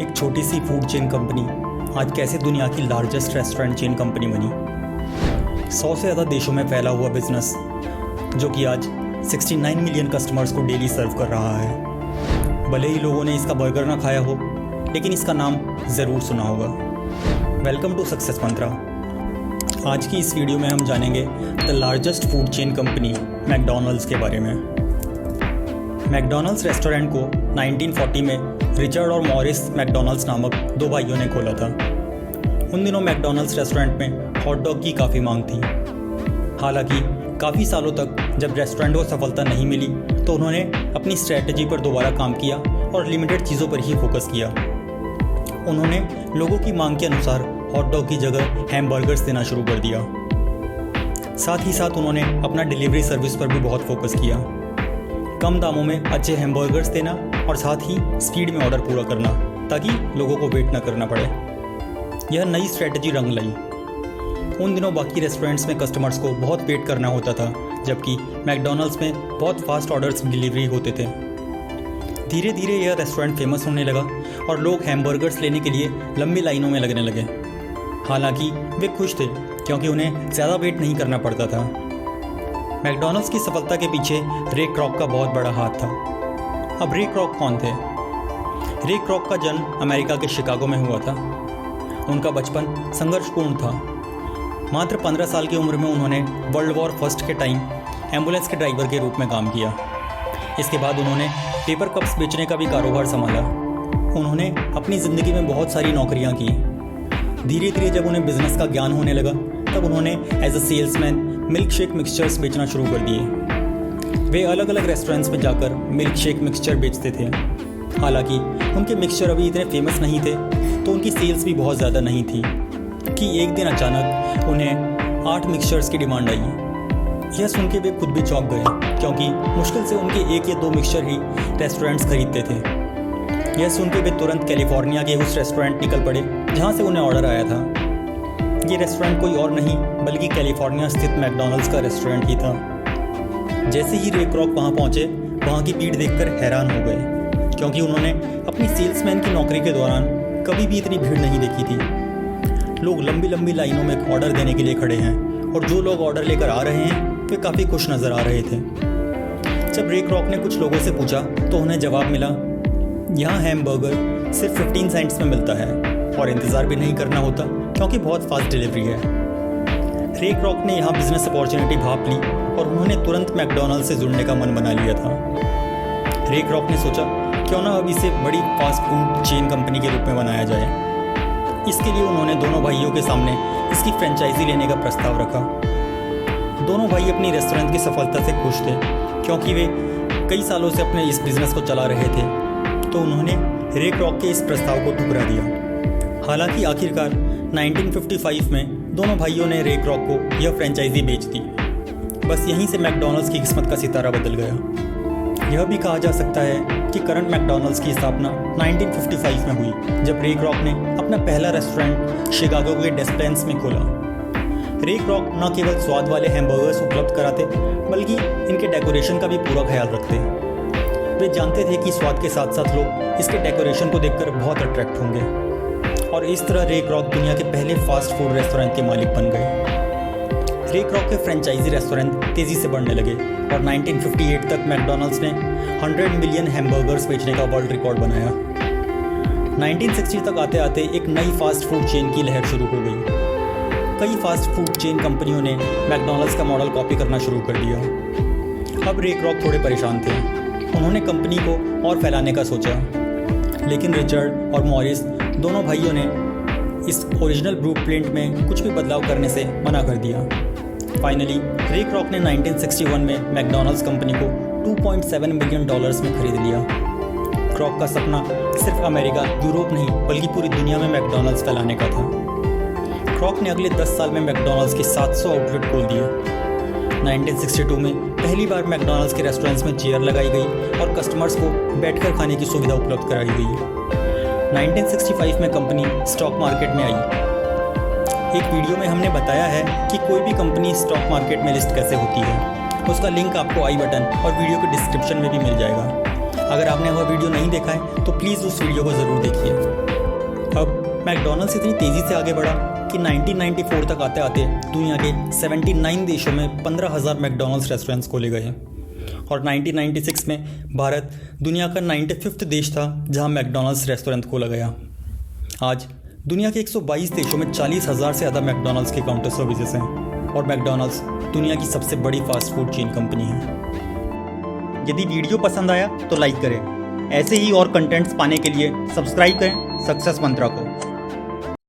एक छोटी sea food chain company आज कैसे दुनिया की लार्जेस्ट रेस्टोरेंट चेन कंपनी बनी। 100 से ज़्यादा देशों में फैला हुआ बिजनेस जो कि आज 69 मिलियन कस्टमर्स को डेली सर्व कर रहा है। भले ही लोगों ने इसका बर्गर ना खाया हो, लेकिन इसका नाम ज़रूर सुना होगा। वेलकम टू सक्सेस मंत्रा। आज की इस वीडियो में हम जानेंगे the largest food chain company McDonald's के बारे में। मैकडॉनल्ड्स रेस्टोरेंट को 1940 में रिचर्ड और मॉरिस मैकडॉनल्ड्स नामक दो भाइयों ने खोला था। उन दिनों मैकडॉनल्ड्स रेस्टोरेंट में हॉट डॉग की काफ़ी मांग थी। हालांकि काफ़ी सालों तक जब रेस्टोरेंट को सफलता नहीं मिली तो उन्होंने अपनी स्ट्रैटेजी पर दोबारा काम किया और लिमिटेड चीज़ों पर ही फोकस किया। उन्होंने लोगों की मांग के अनुसार हॉट डॉग की जगह हैमबर्गर्स देना शुरू कर दिया। साथ ही साथ उन्होंने अपना डिलीवरी सर्विस पर भी बहुत फोकस किया। कम दामों में अच्छे हैमबर्गर्स देना और साथ ही स्पीड में ऑर्डर पूरा करना ताकि लोगों को वेट न करना पड़े। यह नई स्ट्रैटेजी रंग लाई। उन दिनों बाकी रेस्टोरेंट्स में कस्टमर्स को बहुत वेट करना होता था, जबकि मैकडॉनल्ड्स में बहुत फास्ट ऑर्डर्स डिलीवरी होते थे। धीरे धीरे यह रेस्टोरेंट फेमस होने लगा और लोग हैमबर्गर्स लेने के लिए लंबी लाइनों में लगने लगे। हालांकि वे खुश थे क्योंकि उन्हें ज़्यादा वेट नहीं करना पड़ता था। मैकडॉनल्ड्स की सफलता के पीछे रे क्रॉक का बहुत बड़ा हाथ था। अब रे क्रॉक कौन थे? रे क्रॉक का जन्म अमेरिका के शिकागो में हुआ था। उनका बचपन संघर्षपूर्ण था। मात्र 15 साल की उम्र में उन्होंने वर्ल्ड वॉर फर्स्ट के टाइम एम्बुलेंस के ड्राइवर के रूप में काम किया। इसके बाद उन्होंने पेपर कप्स बेचने का भी कारोबार संभाला। उन्होंने अपनी ज़िंदगी में बहुत सारी नौकरियां की। धीरे धीरे जब उन्हें बिजनेस का ज्ञान होने लगा तब उन्होंने as a salesman milk shake mixtures बेचना शुरू कर दिए। वे अलग अलग रेस्टोरेंट्स में जाकर मिल्क शेक मिक्सचर बेचते थे। हालांकि उनके मिक्सचर अभी इतने फेमस नहीं थे तो उनकी सेल्स भी बहुत ज़्यादा नहीं थी कि एक दिन अचानक उन्हें 8 मिक्सचर्स की डिमांड आई। यह सुन के वे खुद भी चौंक गए क्योंकि मुश्किल से उनके 1 या 2 मिक्सचर ही रेस्टोरेंट्स खरीदते थे। यह सुन के वे तुरंत कैलिफोर्निया के उस रेस्टोरेंट निकल पड़े जहाँ से उन्हें ऑर्डर आया था। ये रेस्टोरेंट कोई और नहीं बल्कि कैलिफोर्निया स्थित मैकडॉनल्ड्स का रेस्टोरेंट ही था। जैसे ही रे क्रॉक वहाँ पहुँचे, वहाँ की भीड़ देखकर हैरान हो गए क्योंकि उन्होंने अपनी सेल्समैन की नौकरी के दौरान कभी भी इतनी भीड़ नहीं देखी थी। लोग लंबी लंबी लाइनों में ऑर्डर देने के लिए खड़े हैं और जो लोग ऑर्डर लेकर आ रहे हैं वे काफ़ी खुश नज़र आ रहे थे। जब रे क्रॉक ने कुछ लोगों से पूछा तो उन्हें जवाब मिला, यहाँ हैमबर्गर सिर्फ 15 सेंट्स में मिलता है और इंतज़ार भी नहीं करना होता क्योंकि बहुत फास्ट डिलीवरी है। रे क्रॉक ने यहाँ बिजनेस अपॉर्चुनिटी भाप ली और उन्होंने तुरंत मैकडॉनल्ड्स से जुड़ने का मन बना लिया था। रे क्रॉक ने सोचा क्यों ना अब इसे बड़ी फास्ट फूड चेन कंपनी के रूप में बनाया जाए। इसके लिए उन्होंने दोनों भाइयों के सामने इसकी फ्रेंचाइजी लेने का प्रस्ताव रखा। दोनों भाई अपनी रेस्टोरेंट की सफलता से खुश थे क्योंकि वे कई सालों से अपने इस बिज़नेस को चला रहे थे, तो उन्होंने रे क्रॉक के इस प्रस्ताव को ठुकरा दिया। हालांकि आखिरकार 1955 में दोनों भाइयों ने रे क्रॉक को यह फ्रेंचाइजी बेच दी। बस यहीं से मैकडॉनल्ड्स की किस्मत का सितारा बदल गया। यह भी कहा जा सकता है कि करंट मैकडॉनल्ड्स की स्थापना 1955 में हुई जब रे क्रॉक ने अपना पहला रेस्टोरेंट शिकागो के डेस प्लेन्स में खोला। रे क्रॉक न केवल स्वाद वाले हैमबर्गर्स उपलब्ध कराते बल्कि इनके डेकोरेशन का भी पूरा ख्याल रखते। वे जानते थे कि स्वाद के साथ साथ लोग इसके डेकोरेशन को देखकर बहुत अट्रैक्ट होंगे और इस तरह रे क्रॉक दुनिया के पहले फास्ट फूड रेस्टोरेंट के मालिक बन गए। रे क्रॉक के फ्रेंचाइजी रेस्टोरेंट तेज़ी से बढ़ने लगे और 1958 तक मैकडॉनल्ड्स ने 100 मिलियन हैमबर्गर्स बेचने का वर्ल्ड रिकॉर्ड बनाया। 1960 तक आते आते एक नई फास्ट फूड चेन की लहर शुरू हो गई। कई फास्ट फूड चेन कंपनियों ने मैकडॉनल्ड्स का मॉडल कॉपी करना शुरू कर दिया। अब रे क्रॉक थोड़े परेशान थे। उन्होंने कंपनी को और फैलाने का सोचा, लेकिन रिचर्ड और मॉरिस दोनों भाइयों ने इस ओरिजिनल ब्लूप्रिंट में कुछ भी बदलाव करने से मना कर दिया। फाइनली रे क्रॉक ने 1961 में मैकडॉनल्ड्स कंपनी को $2.7 मिलियन में खरीद लिया। क्रॉक का सपना सिर्फ अमेरिका, यूरोप नहीं बल्कि पूरी दुनिया में मैकडॉनल्ड्स फैलाने का था। क्रॉक ने अगले 10 साल में मैकडॉनल्ड्स के 700 आउटलेट खोल दिए। 1962 में पहली बार मैकडॉनल्ड्स के रेस्टोरेंट्स में चेयर लगाई गई और कस्टमर्स को बैठकर खाने की सुविधा उपलब्ध कराई गई। 1965 में कंपनी स्टॉक मार्केट में आई। एक वीडियो में हमने बताया है कि कोई भी कंपनी स्टॉक मार्केट में लिस्ट कैसे होती है। उसका लिंक आपको आई बटन और वीडियो के डिस्क्रिप्शन में भी मिल जाएगा। अगर आपने वह वीडियो नहीं देखा है तो प्लीज़ उस वीडियो को ज़रूर देखिए। अब मैकडॉनल्ड्स इतनी तेज़ी से आगे बढ़ा कि 1994 तक आते आते दुनिया के 79 देशों में 15,000 मैकडॉनल्ड्स रेस्टोरेंट्स खोले गए और 1996 में भारत दुनिया का 95वां देश था जहां मैकडॉनल्ड्स रेस्टोरेंट खोला गया। आज दुनिया के 122 देशों में 40,000 से ज़्यादा मैकडॉनल्ड्स के काउंटर सर्विसेज हैं और मैकडॉनल्ड्स दुनिया की सबसे बड़ी फास्ट फूड चेन कंपनी है। यदि वीडियो पसंद आया तो लाइक करें। ऐसे ही और कंटेंट्स पाने के लिए सब्सक्राइब करें सक्सेस मंत्रा को।